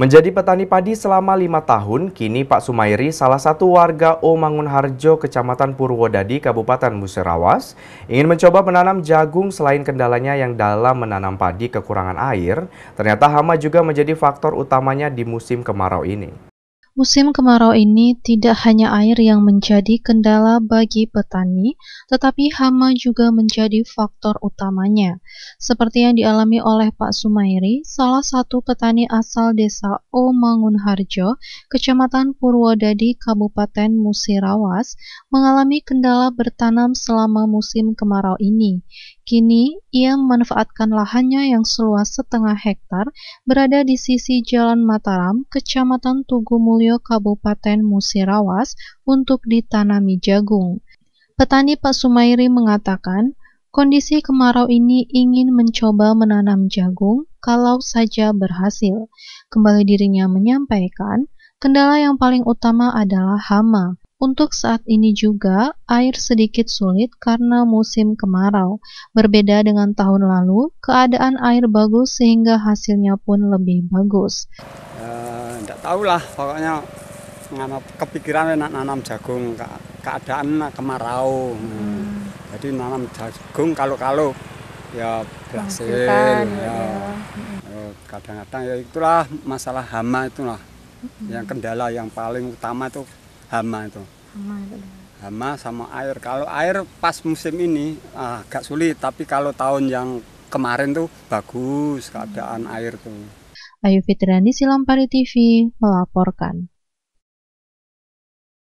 Menjadi petani padi selama 5 tahun, kini Pak Sumairi, salah satu warga Omangunharjo, Kecamatan Purwodadi, Kabupaten Musirawas, ingin mencoba menanam jagung. Selain kendalanya yang dalam menanam padi kekurangan air, ternyata hama juga menjadi faktor utamanya di musim kemarau ini. Musim kemarau ini tidak hanya air yang menjadi kendala bagi petani, tetapi hama juga menjadi faktor utamanya. Seperti yang dialami oleh Pak Sumairi, salah satu petani asal desa Omangunharjo, Kecamatan Purwodadi, Kabupaten Musirawas, mengalami kendala bertanam selama musim kemarau ini. Kini, ia memanfaatkan lahannya yang seluas setengah hektar berada di sisi Jalan Mataram, Kecamatan Tugumulyo, Kabupaten Musirawas, untuk ditanami jagung. Petani Pak Sumairi mengatakan, kondisi kemarau ini ingin mencoba menanam jagung kalau saja berhasil. Kembali dirinya menyampaikan, kendala yang paling utama adalah hama. Untuk saat ini juga, air sedikit sulit karena musim kemarau. Berbeda dengan tahun lalu, keadaan air bagus sehingga hasilnya pun lebih bagus. Nggak tahu lah, pokoknya kepikiran nak nanam jagung, keadaan kemarau. Jadi nanam jagung kalau ya berhasil. Ya. Kadang-kadang ya itulah masalah hama itulah. Yang kendala yang paling utama itu hama itu. Hama sama air. Kalau air pas musim ini agak sulit, tapi kalau tahun yang kemarin tuh bagus keadaan air tuh. Ayu Fitriani, Silampari TV, melaporkan.